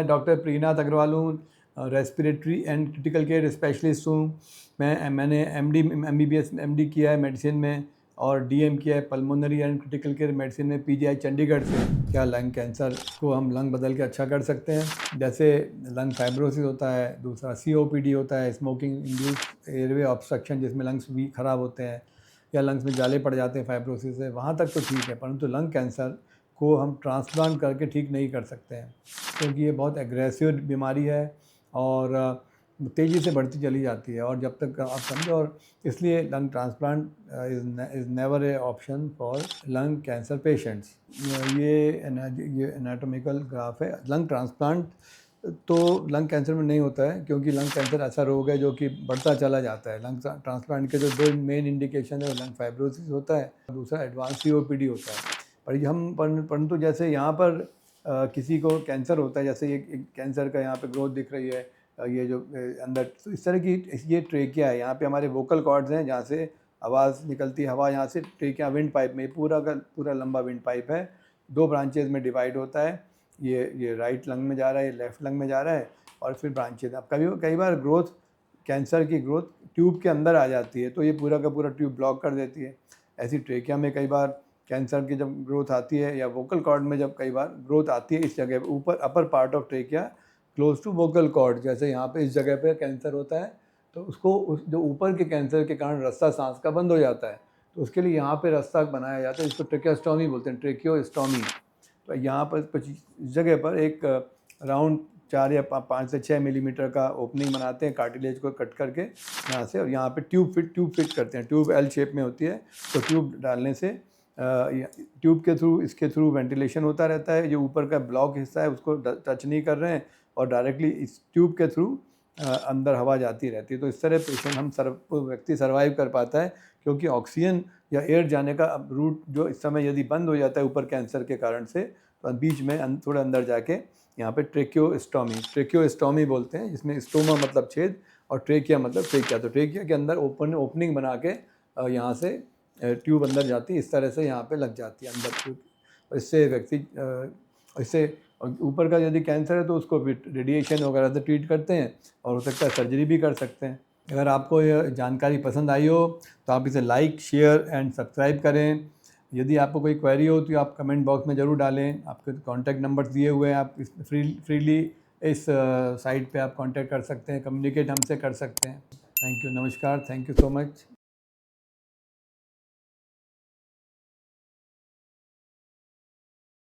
मैं डॉक्टर प्रीनाथ अग्रवाल हूँ, respiratory and critical care specialist हूँ। मैंने एमबीबीएस एमडी किया है मेडिसिन में और डीएम किया है pulmonary and critical care medicine में पीजीआई चंडीगढ़ से। क्या लंग कैंसर को हम लंग बदल के अच्छा कर सकते हैं? जैसे लंग फाइब्रोसिस होता है, दूसरा सीओपीडी होता है, स्मोकिंग इंड्यूस्ड एयरवे ऑब्स्ट्रक्शन जिसमें लंग्स भी ख़राब होते हैं या लंग्स में जाले पड़ जाते हैं फाइब्रोसिस से, वहाँ तक तो ठीक है, परंतु लंग कैंसर को हम ट्रांसप्लांट करके ठीक नहीं कर सकते हैं क्योंकि ये बहुत एग्रेसिव बीमारी है और तेज़ी से बढ़ती चली जाती है और जब तक आप समझो, और इसलिए lung transplant is never A option for lung cancer patients. ये एनाटॉमिकल ग्राफ है। लंग ट्रांसप्लांट तो लंग कैंसर में नहीं होता है क्योंकि लंग कैंसर ऐसा रोग है जो कि बढ़ता चला जाता है। लंग ट्रांसप्लांट के जो दो मेन इंडिकेशन है, लंग फाइब्रोसिस होता है, दूसरा एडवांस सीओपीडी होता है। पर हम परंतु जैसे यहाँ पर किसी को कैंसर होता है, जैसे ये कैंसर का यहाँ पे ग्रोथ दिख रही है, ये जो अंदर, तो इस तरह की ये ट्रेकिया है। यहाँ पे हमारे वोकल कॉर्ड्स हैं जहाँ से आवाज़ निकलती है, हवा यहाँ से ट्रेकिया विंड पाइप में, पूरा का पूरा लंबा विंड पाइप है, 2 ब्रांचेज में डिवाइड होता है। ये राइट लंग में जा रहा है, ये लेफ़्ट लंग में जा रहा है और फिर ब्रांचेज। अब कई बार ग्रोथ, कैंसर की ग्रोथ ट्यूब के अंदर आ जाती है तो ये पूरा का पूरा ट्यूब ब्लॉक कर देती है। ऐसी ट्रेकिया में कई बार कैंसर की जब ग्रोथ आती है या वोकल कॉर्ड में जब कई बार ग्रोथ आती है, इस जगह ऊपर upper part of trachea close to vocal cord, जैसे यहाँ पे इस जगह पे कैंसर होता है तो उसको जो ऊपर के कैंसर के कारण रास्ता सांस का बंद हो जाता है, तो उसके लिए यहाँ पे रास्ता बनाया जाता है, इसको ट्रेकियोस्टोमी बोलते हैं, ट्रेकियोस्टोमी। तो यहाँ पर इस जगह पर एक राउंड 4 या 5 से 6 मिलीमीटर का ओपनिंग बनाते हैं कार्टिलेज को कट करके यहाँ से, और यहाँ पे ट्यूब फिट करते हैं। ट्यूब एल शेप में होती है, तो ट्यूब डालने से ट्यूब के थ्रू, इसके थ्रू वेंटिलेशन होता रहता है। जो ऊपर का ब्लॉक हिस्सा है उसको टच नहीं कर रहे हैं और डायरेक्टली इस ट्यूब के थ्रू अंदर हवा जाती रहती है। तो इस तरह पेशेंट व्यक्ति सर्वाइव कर पाता है क्योंकि ऑक्सीजन या एयर जाने का रूट जो इस समय यदि बंद हो जाता है ऊपर कैंसर के कारण से, तो बीच में थोड़ा अंदर जाके यहाँ पे ट्रेकियोस्टोमी बोलते हैं, जिसमें स्टोमा मतलब छेद और ट्रेकिया मतलब ट्रेकिया। तो ट्रेकिया के अंदर ओपनिंग बना के यहाँ से ट्यूब अंदर जाती है, इस तरह से यहाँ पे लग जाती है अंदर ट्यूब। और इससे व्यक्ति इससे ऊपर का यदि कैंसर है तो उसको रेडिएशन वगैरह से ट्रीट करते हैं और हो सकता है सर्जरी भी कर सकते हैं। अगर आपको यह जानकारी पसंद आई हो तो आप इसे लाइक, शेयर एंड सब्सक्राइब करें। यदि आपको कोई क्वेरी हो तो आप कमेंट बॉक्स में ज़रूर डालें। आपके कॉन्टैक्ट नंबर्स दिए हुए हैं, आप फ्रीली इस साइट पे आप कांटेक्ट कर सकते हैं, कम्युनिकेट हमसे कर सकते हैं। थैंक यू, नमस्कार, थैंक यू सो मच।